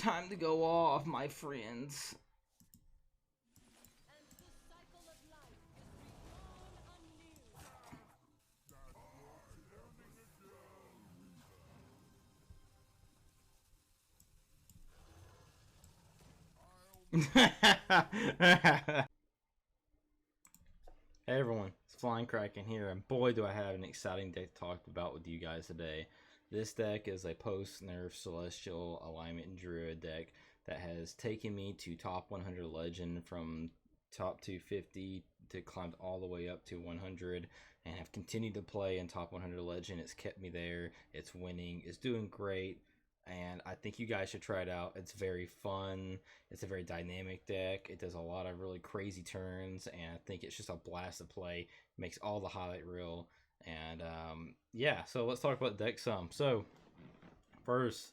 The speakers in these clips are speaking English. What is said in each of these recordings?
Time to go off, my friends. And the cycle of life is Hey everyone, it's Flying Kraken here, and boy do I have an exciting deck to talk about with you guys today. This deck is a post-nerf Celestial Alignment Druid deck that has taken me to top 100 Legend from top 250 to climbed all the way up to 100 and have continued to play in top 100 Legend. It's kept me there, it's winning, it's doing great. And I think you guys should try it out. It's very fun. It's a very dynamic deck. It does a lot of really crazy turns, and I think it's just a blast to play. It makes all the highlight reel. And yeah, so let's talk about the deck some. So first,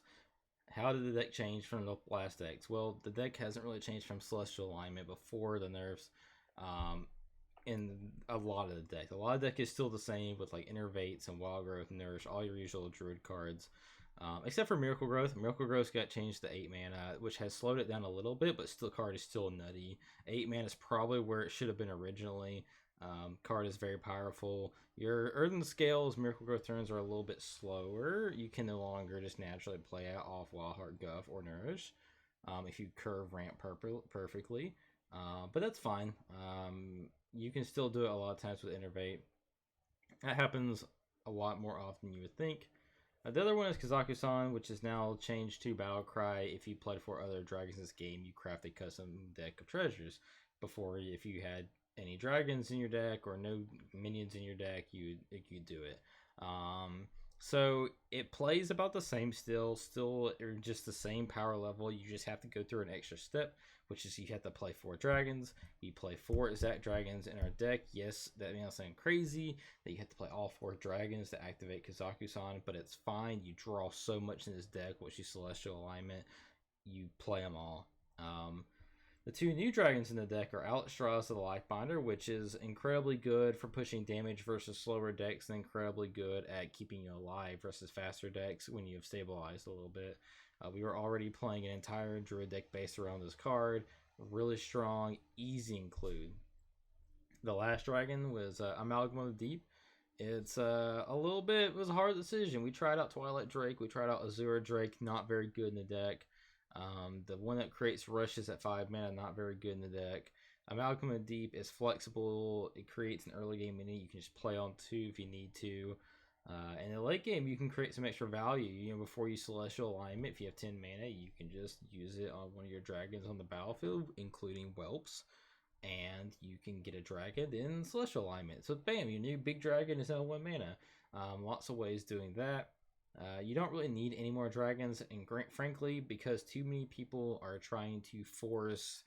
how did the deck change from the last decks? Well, the deck hasn't really changed from Celestial Alignment before the nerfs. In a lot of the deck, is still the same with like Innervates and Wild Growth, Nourish, all your usual Druid cards. Except for Miracle Growth. Miracle Growth got changed to 8 mana, which has slowed it down a little bit, but still card is still nutty. 8 mana is probably where it should have been originally. Card is very powerful. Your Earthen Scales Miracle Growth turns are a little bit slower. You can no longer just naturally play out off Wild Heart Guff or Nourish if you curve ramp perfectly. But that's fine. You can still do it a lot of times with Innervate. That happens a lot more often than you would think. The other one is Kazakusan, which is now changed to Battlecry. If you played for other dragons in this game, you craft a custom deck of treasures. Before, if you had any dragons in your deck or no minions in your deck, you do it. So it plays about the same still just the same power level. You just have to go through an extra step, which is you have to play 4 dragons. We play 4 exact dragons in our deck. Yes, that may not sound crazy that you have to play all 4 dragons to activate Kazakusan, but it's fine. You draw so much in this deck, which is Celestial Alignment. You play them all. The 2 new dragons in the deck are Alexstrasza the Lifebinder, which is incredibly good for pushing damage versus slower decks, and incredibly good at keeping you alive versus faster decks when you have stabilized a little bit. We were already playing an entire Druid deck based around this card. Really strong, easy include. The last dragon was Amalgam of the Deep. It's a little bit, it was a hard decision. We tried out Twilight Drake, we tried out Azura Drake, not very good in the deck. The one that creates rushes at 5 mana, not very good in the deck. Amalgam of Deep is flexible. It creates an early game mini. You can just play on 2 if you need to. In the late game, you can create some extra value. You know, before you Celestial Alignment, if you have 10 mana, you can just use it on one of your dragons on the battlefield, including Whelps. And you can get a dragon in Celestial Alignment. So bam, your new big dragon is now 1 mana. Lots of ways doing that. You don't really need any more dragons, and frankly, because too many people are trying to force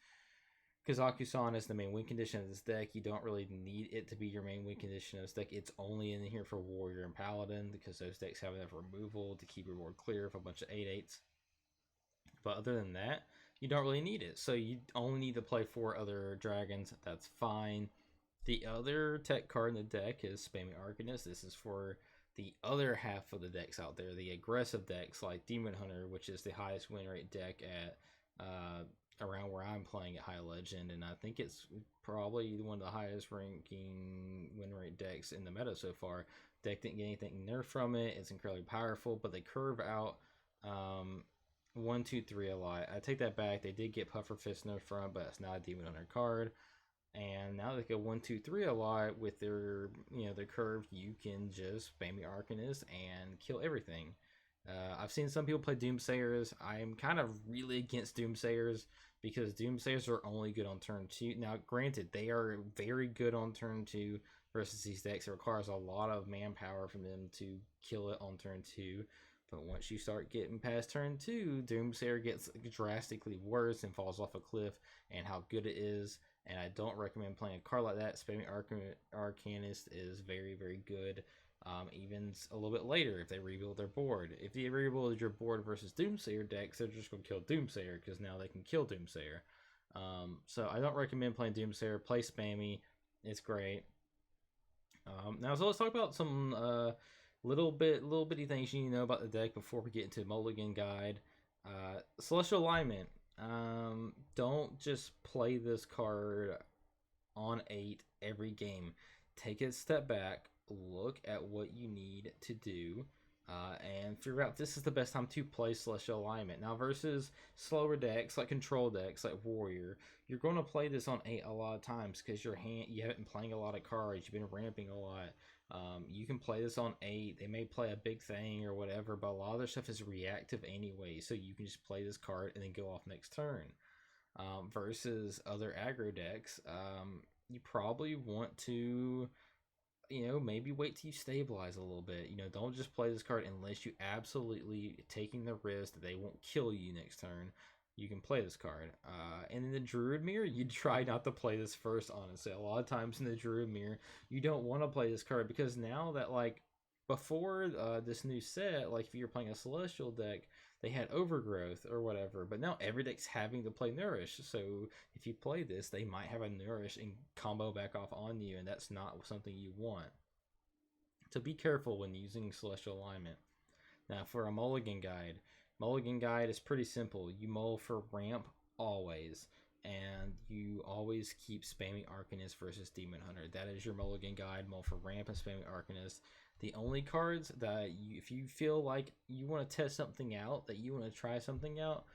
Kazakusan as the main win condition of this deck, you don't really need it to be your main win condition of this deck. It's only in here for Warrior and Paladin, because those decks have enough removal to keep your board clear of a bunch of 8/8s. But other than that, you don't really need it. So you only need to play 4 other dragons. That's fine. The other tech card in the deck is Spammy Arcanist. This is for the other half of the decks out there, the aggressive decks like Demon Hunter, which is the highest win rate deck at around where I'm playing at High Legend, and I think it's probably one of the highest ranking win rate decks in the meta so far. Deck didn't get anything nerfed from it. It's incredibly powerful, but they curve out 1, 2, 3 a lot. I take that back. They did get Pufferfist nerfed from it, but it's not a Demon Hunter card. And now they go 1, 2, 3 a lot with their, their curve. You can just Spammy Arcanist and kill everything. I've seen some people play Doomsayers. I'm kind of really against Doomsayers because Doomsayers are only good on turn 2. Now, granted, they are very good on turn 2 versus these decks. It requires a lot of manpower from them to kill it on turn 2. But once you start getting past turn 2, Doomsayer gets drastically worse and falls off a cliff, and how good it is. And I don't recommend playing a card like that. Spammy Arcanist is very, very good. Even a little bit later if they rebuild their board. If you rebuild your board versus Doomsayer decks, they're just going to kill Doomsayer because now they can kill Doomsayer. So I don't recommend playing Doomsayer. Play Spammy. It's great. Now, so let's talk about some little bitty things you need to know about the deck before we get into Mulligan Guide. Celestial Alignment. Don't just play this card on 8 every game. Take a step back, look at what you need to do, and figure out if this is the best time to play Celestial Alignment. Now, versus slower decks like Control decks like Warrior, you're going to play this on 8 a lot of times because you haven't been playing a lot of cards, you've been ramping a lot. You can play this on 8. They may play a big thing or whatever, but a lot of their stuff is reactive anyway, so you can just play this card and then go off next turn. Versus other aggro decks, you probably want to, maybe wait till you stabilize a little bit. Don't just play this card unless you absolutely taking the risk that they won't kill you next turn. You can play this card. And in the Druid Mirror, you try not to play this first, honestly. A lot of times in the Druid Mirror, you don't want to play this card because now that, like, before this new set, like, if you're playing a Celestial deck, they had Overgrowth or whatever, but now every deck's having to play Nourish, so if you play this, they might have a Nourish and combo back off on you, and that's not something you want. So be careful when using Celestial Alignment. Now, for a Mulligan Guide is pretty simple. You mull for ramp always, and you always keep spamming Arcanist versus Demon Hunter. That is your Mulligan Guide, mull for ramp and spamming Arcanist. The only cards that if you feel like you want to test something out, that you want to try something out,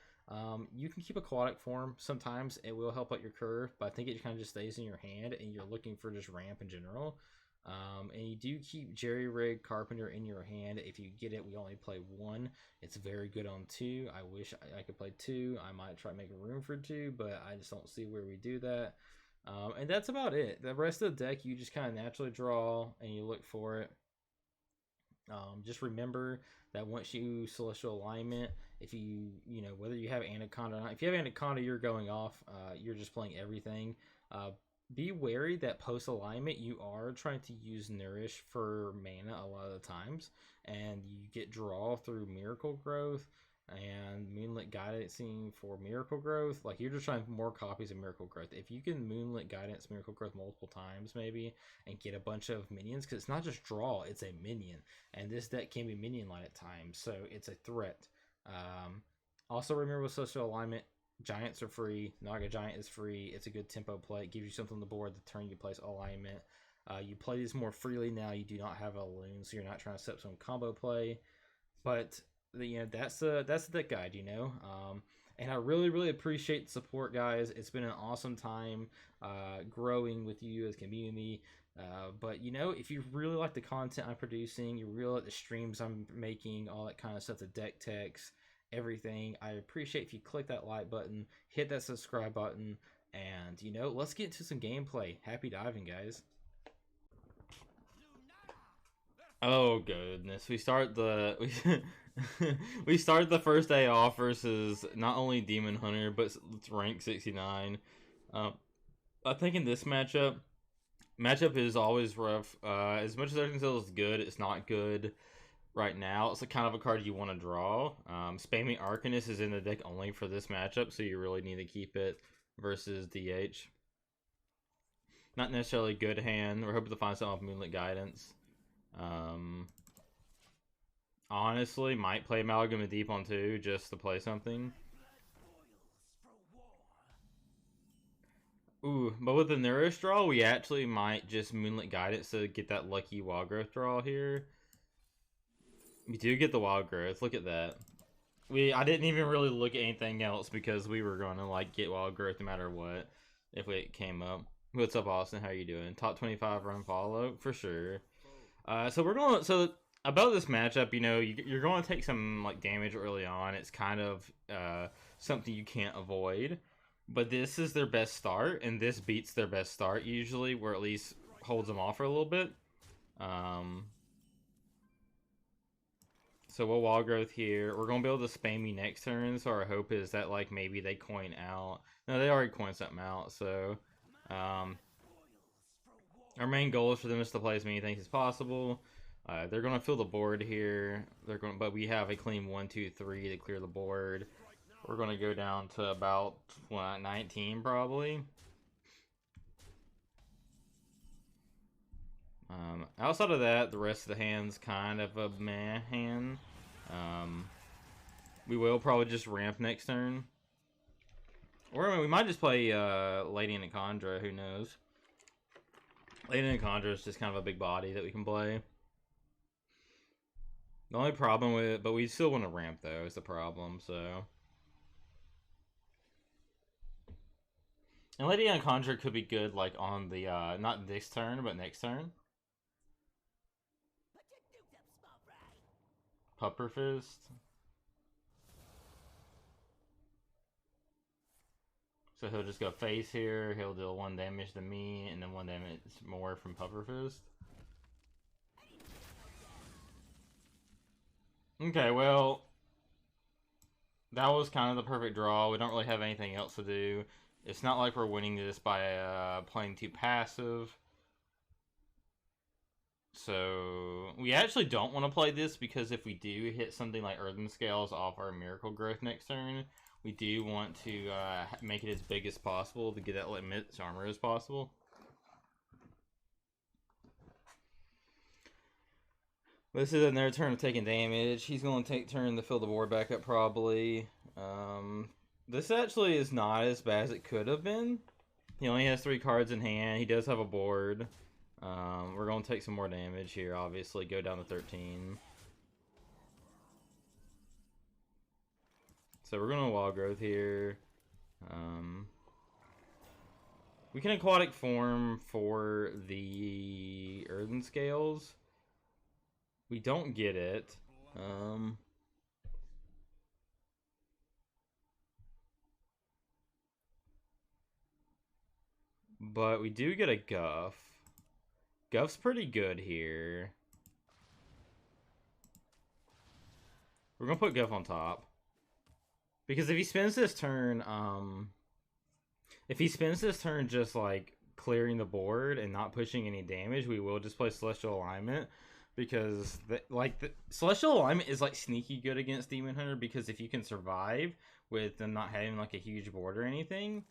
you can keep Aquatic Form. Sometimes it will help out your curve, but I think it kind of just stays in your hand and you're looking for just ramp in general. And you do keep Jerry Rig Carpenter in your hand. If you get it, we only play 1. It's very good on 2. I wish I could play 2. I might try to make room for 2, but I just don't see where we do that. And that's about it. The rest of the deck, you just kind of naturally draw and you look for it. Just remember that once you Celestial Alignment, if whether you have Anaconda or not, if you have Anaconda, you're going off. You're just playing everything. Be wary that post alignment you are trying to use Nourish for mana a lot of the times, and you get draw through Miracle Growth and Moonlit Guidancing for Miracle Growth. Like, you're just trying more copies of Miracle Growth. If you can Moonlit Guidance Miracle Growth multiple times maybe and get a bunch of minions, because it's not just draw, it's a minion, and this deck can be minion line at times, so it's a threat. Also remember with Social Alignment, Giants are free. Naga Giant is free. It's a good tempo play. It gives you something on the board the turn you place Alignment. You play these more freely now. You do not have a loon, so you're not trying to set some combo play. But that's the deck guide. And I really, really appreciate the support, guys. It's been an awesome time growing with you as a community. But if you really like the content I'm producing, you really like the streams I'm making, all that kind of stuff, the deck techs, everything, I appreciate if you click that like button, hit that subscribe button, and let's get into some gameplay. Happy diving, guys. Oh goodness, we start the we start the first day off versus not only Demon Hunter but it's rank 69. I think in this matchup is always rough. As much as everything is good, it's not good right now. It's the kind of a card you want to draw. Spamming Arcanist is in the deck only for this matchup, so you really need to keep it versus DH. Not necessarily a good hand. We're hoping to find something with Moonlit Guidance. Honestly, might play Amalgam of Deep on 2 just to play something. Ooh, but with the Nourish draw, we actually might just Moonlit Guidance to get that lucky Wild Growth draw here. We do get the Wild Growth. Look at that. I didn't even really look at anything else because we were going to get Wild Growth no matter what if it came up. What's up, Austin? How you doing? Top 25 run follow for sure. So about this matchup, you're going to take some damage early on. It's kind of something you can't avoid. But this is their best start, and this beats their best start usually, where at least holds them off for a little bit. So we'll Wall Growth here. We're going to be able to spam me next turn, so our hope is that maybe they coin out. No, they already coined something out, so our main goal is for them to play as many things as possible. They're going to fill the board here. But we have a clean 1, 2, 3 to clear the board. We're going to go down to about 19 probably. Outside of that, the rest of the hand's kind of a meh hand. We will probably just ramp next turn. Or I mean, we might just play Lady and Kandra, who knows. Lady and Kandra is just kind of a big body that we can play. The only problem with it, but we still want to ramp though, is the problem, so. And Lady and Kandra could be good, like, on the, not this turn, but next turn. Pupper Fist. So he'll just go face here, he'll deal 1 damage to me, and then 1 damage more from Pupper Fist. Okay, well, that was kind of the perfect draw. We don't really have anything else to do. It's not like we're winning this by playing too passive. So, we actually don't want to play this because if we do hit something like Earthen Scales off our Miracle Growth next turn, we do want to make it as big as possible to get that limit armor as possible. This is another turn of taking damage. He's going to take turn to fill the board back up probably. This actually is not as bad as it could have been. He only has 3 cards in hand. He does have a board. We're going to take some more damage here, obviously. Go down to 13. So we're going to Wild Growth here. We can Aquatic Form for the Earthen Scales. We don't get it. But we do get a Guff. Guff's pretty good here. We're gonna put Guff on top. Because if he spends this turn, just like clearing the board and not pushing any damage, we will just play Celestial Alignment. Because the Celestial Alignment is like sneaky good against Demon Hunter, because if you can survive with them not having like a huge board or anything,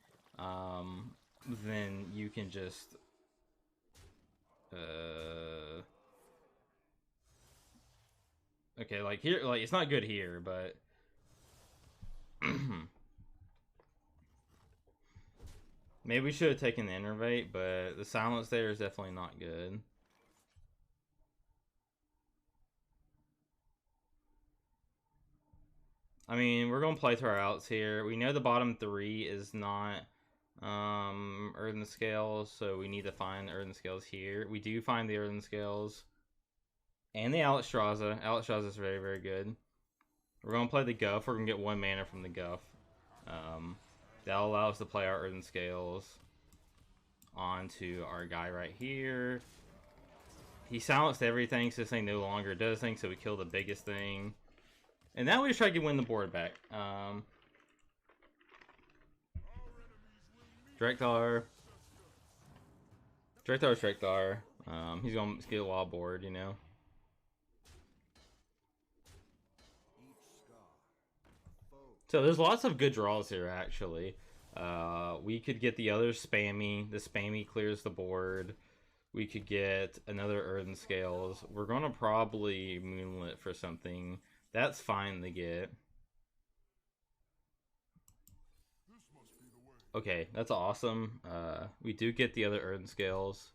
then you can just okay, like here, like it's not good here, but maybe we should have taken the Innervate, but the silence there is definitely not good. I mean, we're gonna play to our outs here. We know the bottom 3 is not Earthen Scales, so we need to find the Earthen Scales here. We do find the Earthen Scales and the Alexstrasza. Alexstrasza is very, very good. We're gonna play the Guff. We're gonna get 1 mana from the Guff. That'll allow us to play our Earthen Scales onto our guy right here. He silenced everything, so this thing no longer does things, so we kill the biggest thing. And now we just try to win the board back. Drekthar. Drekthar. He's gonna get a wild board, you know. So there's lots of good draws here, actually. We could get the other spammy. The spammy clears the board. We could get another Earthen Scales. We're gonna probably Moonlit for something. That's fine to get. Okay, that's awesome. We do get the other Earthen Scales.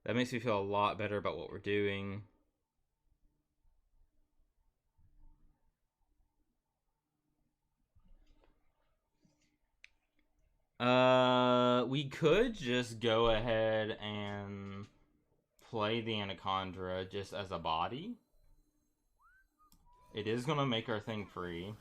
That makes me feel a lot better about what we're doing. We could just go ahead and play the Anaconda just as a body. It is gonna make our thing free.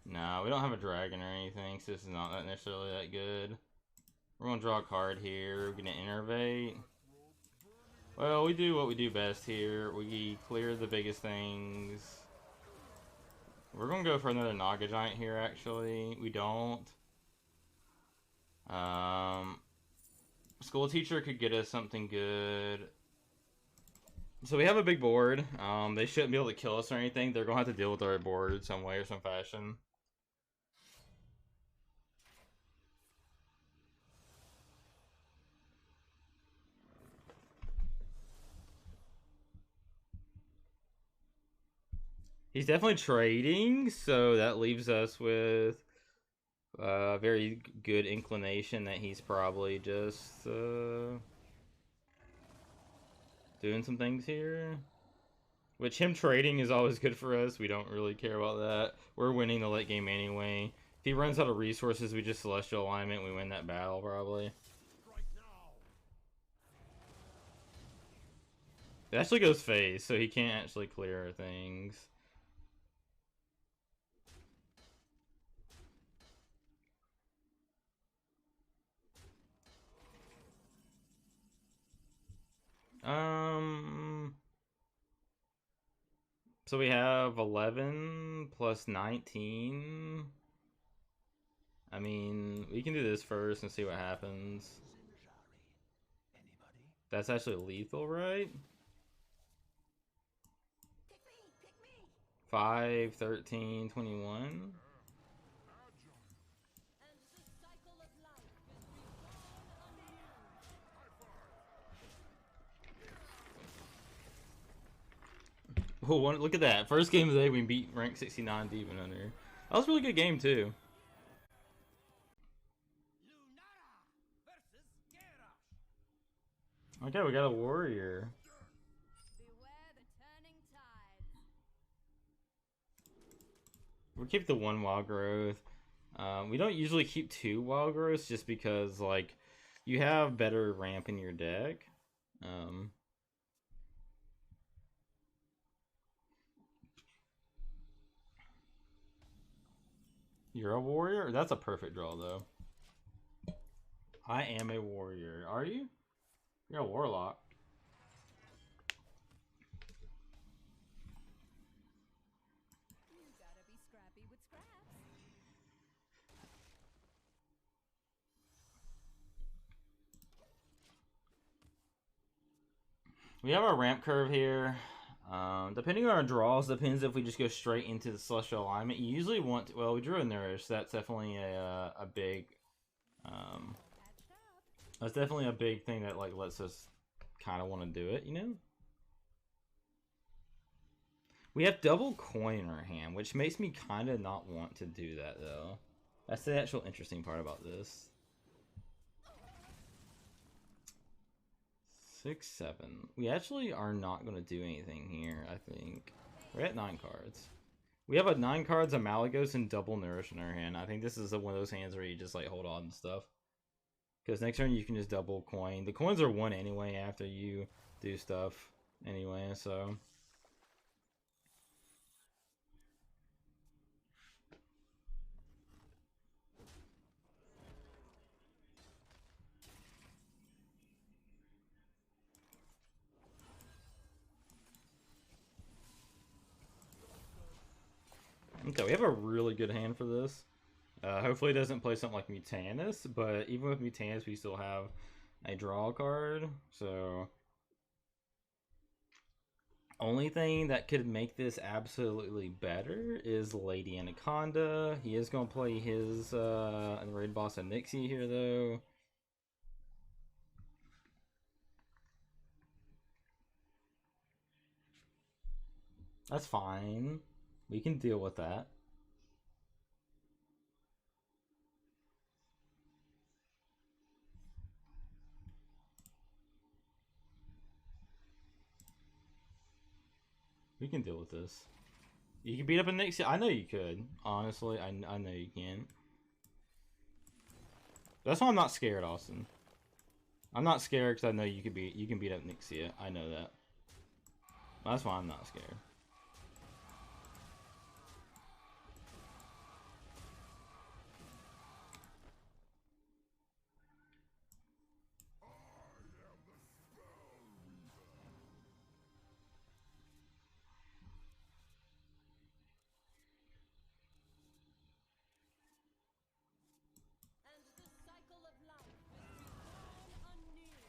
No, we don't have a dragon or anything, so this is not that necessarily that good. We're gonna draw a card here. We're gonna Innervate. Well, we do what we do best here. We clear the biggest things. We're gonna go for another Naga Giant here, actually. We don't. School Teacher could get us something good. So we have a big board. They shouldn't be able to kill us or anything. They're gonna have to deal with our board in some way or some fashion. He's definitely trading, so that leaves us with a very good inclination that he's probably just doing some things here. Which him trading is always good for us. We don't really care about that. We're winning the late game anyway. If he runs out of resources, we just Celestial Alignment. We win that battle probably. It actually goes phase, so he can't actually clear things. So we have 11 plus 19. I mean, we can do this first and see what happens. That's actually lethal, right? 5, 13, 21. And the cycle of life is reborn anew. Oh, look at that. First game of the day, we beat rank 69 Demon Hunter. That was a really good game, too. Okay, we got a warrior. Beware the turning tides. We'll keep the 1 wild growth. We don't usually keep 2 wild growths just because, like, you have better ramp in your deck. You're a warrior? That's a perfect draw, though. I am a warrior. Are you? You're a warlock. You gotta be scrappy with scraps. We have our ramp curve here. Depending on our draws, depends if we just go straight into the Celestial Alignment. You usually want to, well, we drew a Nourish. That's definitely a big, that's definitely a big thing that like lets us kind of want to do it, you know? We have double coin in our hand, which makes me kind of not want to do that, though. That's the actual interesting part about this. 6, 7. We actually are not going to do anything here, I think. We're at 9 cards. We have a 9 cards, a Malagos, and double Nourish in our hand. I think this is one of those hands where you just like hold on and stuff. Because next turn you can just double coin. The coins are 1 anyway after you do stuff anyway, so... Okay, we have a really good hand for this. Hopefully it doesn't play something like Mutanus, but even with Mutanus we still have a draw card, so... Only thing that could make this absolutely better is Lady Anaconda. He is going to play his Raid Boss and Nixie here, though. That's fine. We can deal with that. We can deal with this. You can beat up a Nixie. I know you could. Honestly, I know you can. That's why I'm not scared, Austin. I'm not scared because I know you can beat up Nixia. I know that. That's why I'm not scared. And the cycle of life is reborn anew.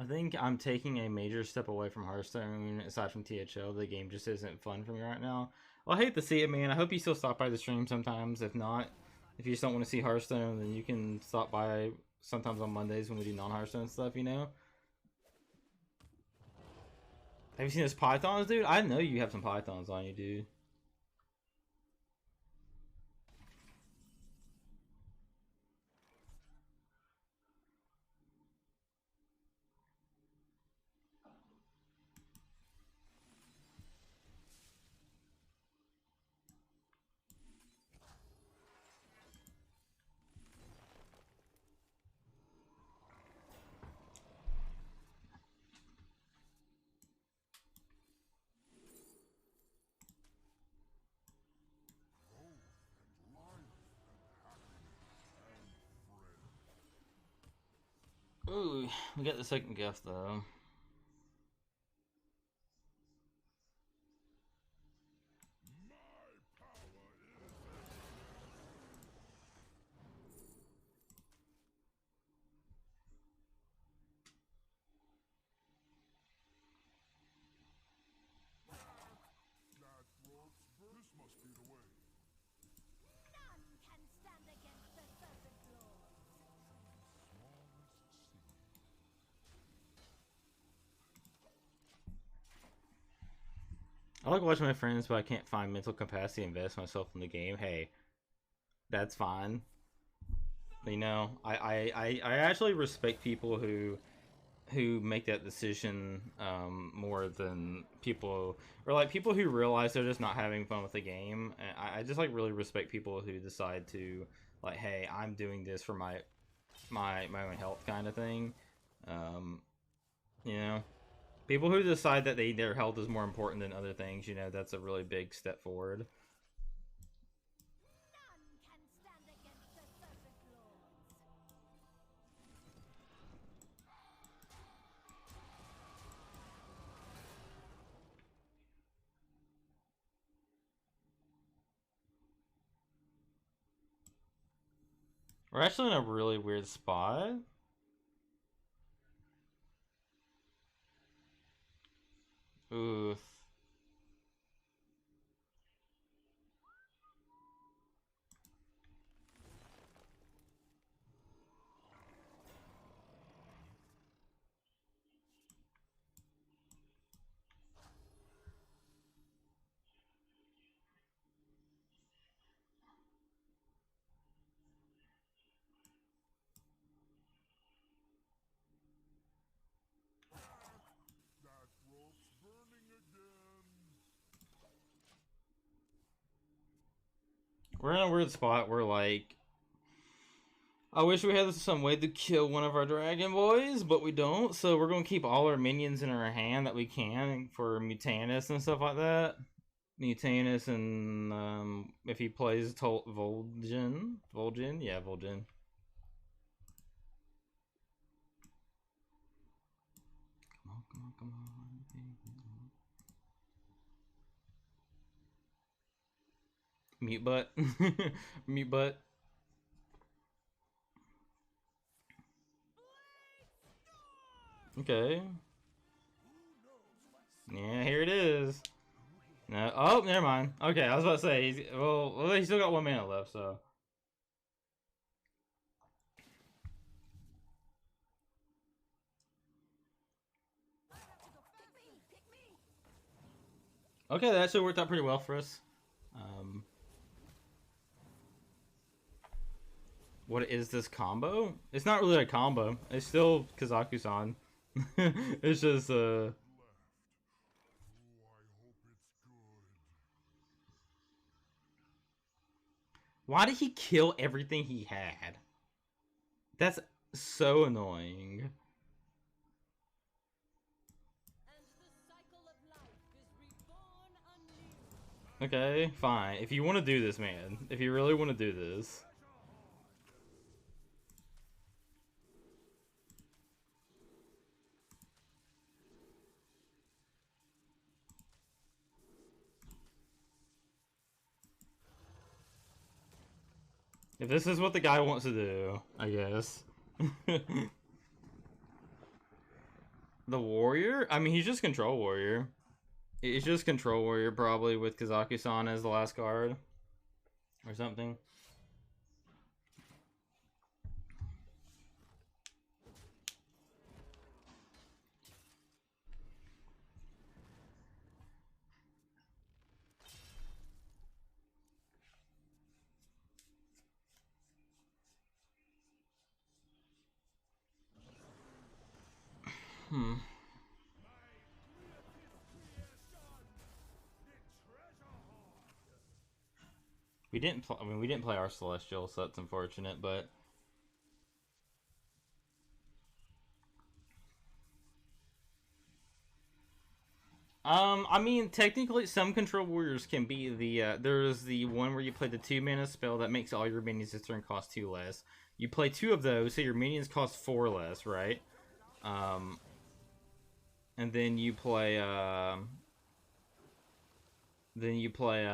I think I'm taking a major step away from Hearthstone. Aside from THL, the game just isn't fun for me right now. Well, I hate to see it, man. I hope you still stop by the stream sometimes. If not, if you just don't want to see Hearthstone, then you can stop by sometimes on Mondays when we do non-Hearthstone stuff, you know? Have you seen those pythons, dude? I know you have some pythons on you, dude. Ooh, we got the second gift though. None can stand against the Serpent Lords. I like watching my friends, but I can't find mental capacity to invest myself in the game. Hey, that's fine. You know, I actually respect people who make that decision more than people, or like people who realize they're just not having fun with the game. And I just like really respect people who decide to like, hey, I'm doing this for my own health kind of thing. You know, people who decide that their health is more important than other things. You know, that's a really big step forward. None can stand against the Serpent Lords. We're actually in a really weird spot. Oof. We're in a weird spot where, like, I wish we had some way to kill one of our dragon boys, but we don't, so we're gonna keep all our minions in our hand that we can for Mutanus and stuff like that. Mutanus and, if he plays Vol'jin? Vol'jin? Yeah, Vol'jin. Come on, come on, come on. Mute butt. Mute butt. Okay. Yeah, here it is. No, oh, never mind. Okay, I was about to say, he's still got 1 mana left, so. Okay, that actually worked out pretty well for us. What is this combo? It's not really a combo. It's still Kazakusan. It's just why did he kill everything he had? That's so annoying. And the cycle of life is reborn anew. Okay, fine. If you want to do this, man. If you really want to do this. If this is what the guy wants to do, I guess. The warrior? I mean, he's just control warrior. He's just control warrior, probably with Kazakusan as the last card or something. Hmm. We didn't. I mean, we didn't play our celestial, so that's unfortunate. But I mean, technically, some control warriors can be the. There's the one where you play the 2 mana spell that makes all your minions this turn cost 2 less. You play 2 of those, so your minions cost 4 less, right? Um, and then you play. Then you play.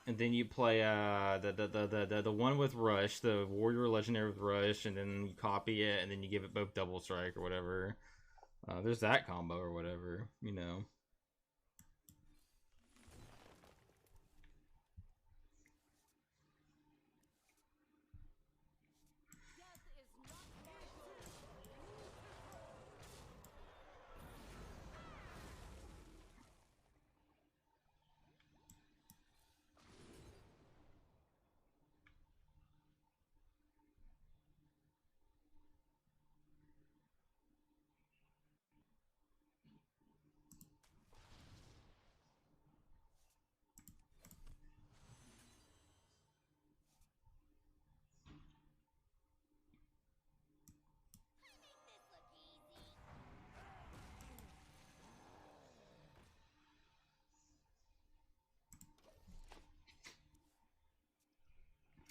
And then you play the one with Rush, the Warrior Legendary with Rush, and then you copy it, and then you give it both Double Strike or whatever. There's that combo or whatever, you know.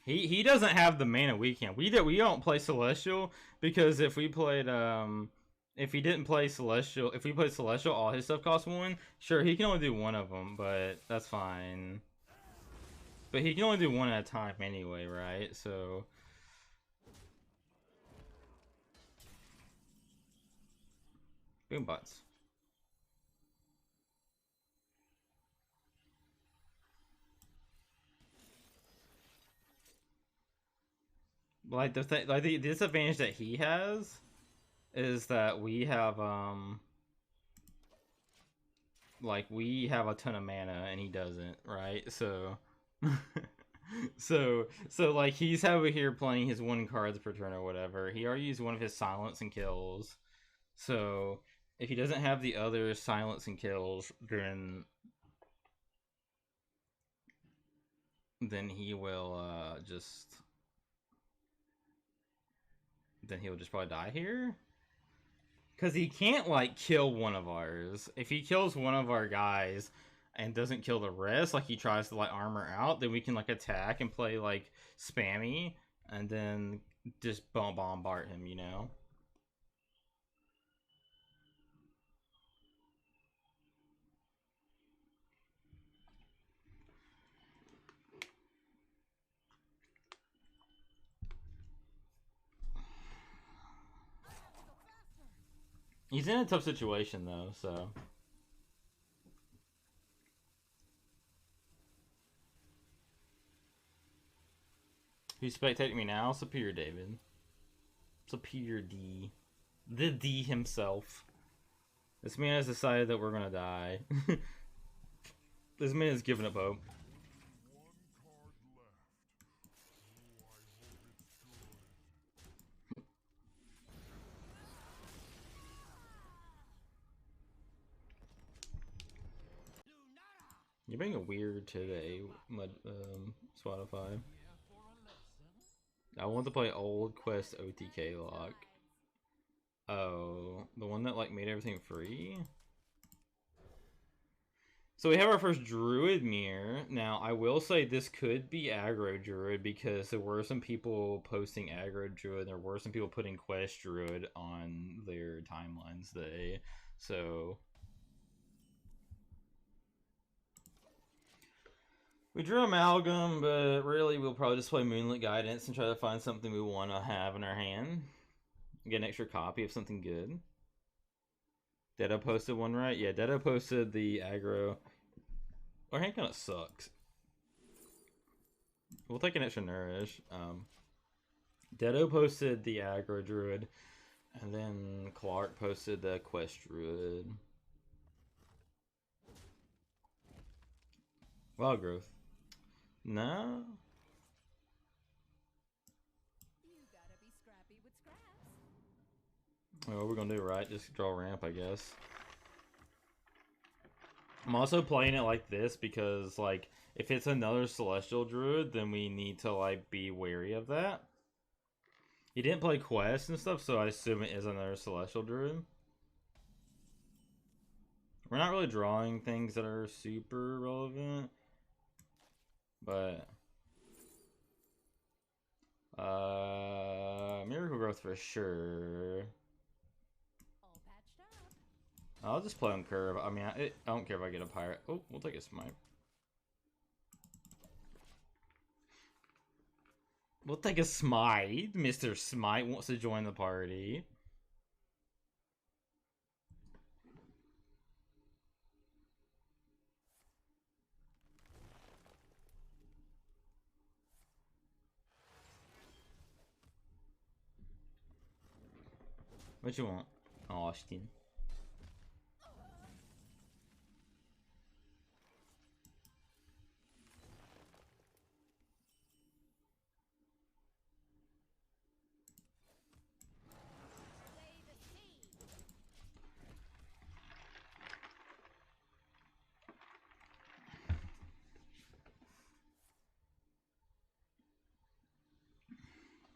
He doesn't have the mana we can. We don't play Celestial because if we played if he didn't play Celestial, if we played Celestial, all his stuff costs 1. Sure, he can only do 1 of them, but that's fine. But he can only do 1 at a time anyway, right? So boom bots. Like the disadvantage that he has is that we have like we have a ton of mana and he doesn't, right? So so like he's over here playing his 1 cards per turn or whatever. He already used one of his silence and kills. So if he doesn't have the other silence and kills, then he will just then he'll just probably die here. Because he can't, like, kill one of ours. If he kills one of our guys and doesn't kill the rest, like, he tries to, like, armor out, then we can, like, attack and play, like, spammy, and then just bombard him, you know? He's in a tough situation, though, so... Who's spectating me now? Superior David. Superior D. The D himself. This man has decided that we're gonna die. This man has given up hope. You're being a weird today, Spotify. I want to play Old Quest OTK lock. Oh, the one that like made everything free? So we have our first Druid mirror. Now, I will say this could be aggro Druid because there were some people posting aggro Druid. There were some people putting Quest Druid on their timelines today. So... we drew Amalgam, but really we'll probably just play Moonlit Guidance and try to find something we want to have in our hand. Get an extra copy of something good. Dedo posted one, right? Yeah, Dedo posted the aggro. Our hand kind of sucks. We'll take an extra nourish. Dedo posted the aggro druid, and then Clark posted the quest druid. Wild growth. No. You gotta be scrappy with scraps. Well, what we're gonna do, right? Just draw ramp, I guess. I'm also playing it like this because, like, if it's another Celestial Druid, then we need to, like, be wary of that. He didn't play quests and stuff, so I assume it is another Celestial Druid. We're not really drawing things that are super relevant, but Miracle Growth for sure. All patched up. I'll just play on curve. I mean, I don't care if I get a pirate. Oh, we'll take a smite. We'll take a smite. Mr. Smite wants to join the party. What you want, Austin? Lay the seed.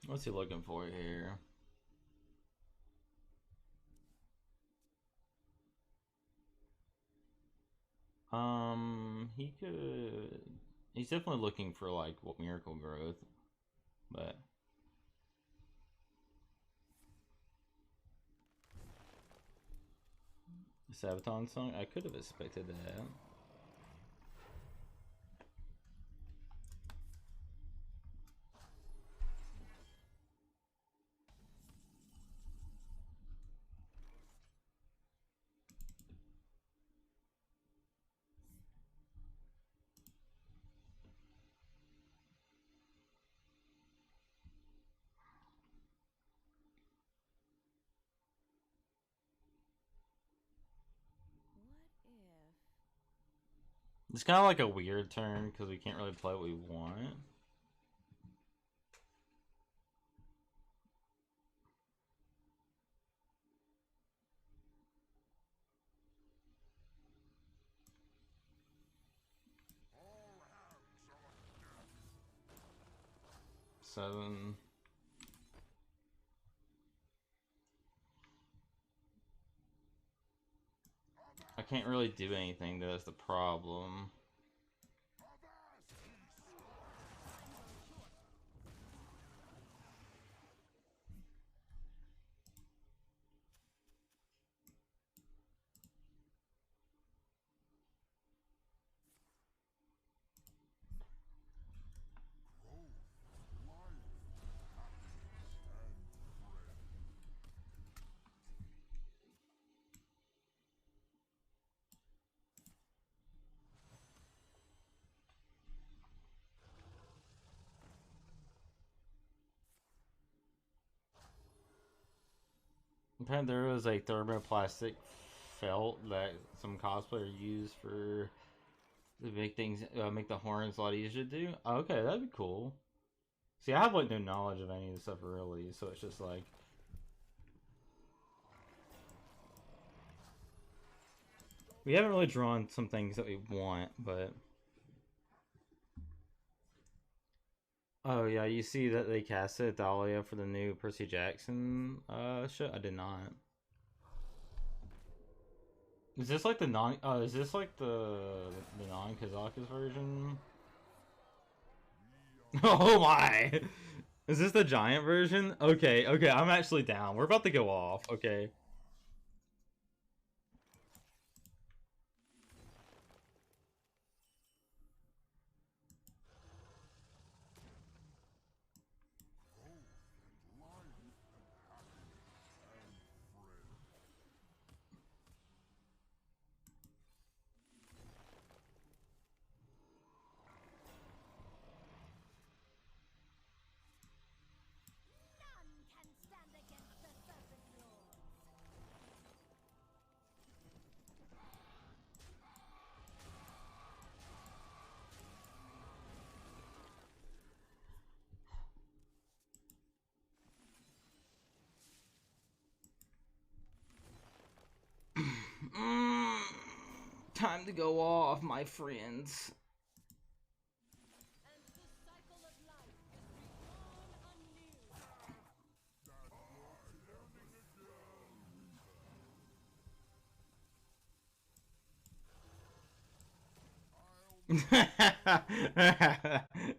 What's he looking for here? He could. He's definitely looking for like what Miracle Growth, but Sabaton song. I could have expected that. What if? It's kind of like a weird turn because we can't really play what we want. Seven. I can't really do anything, though, that's the problem. Apparently there was a thermoplastic felt that some cosplayer used for to make things, make the horns a lot easier to do. Oh, okay, that'd be cool. See, I have like no knowledge of any of this stuff really, so it's just like we haven't really drawn some things that we want, but oh yeah, you see that they casted Dahlia for the new Percy Jackson show? I did not. Is this like the non? Is this like the non-Kazakusan version? Oh my! Is this the giant version? Okay, okay, I'm actually down. We're about to go off. Okay. Time to go off, my friends. And the cycle of life is reborn anew.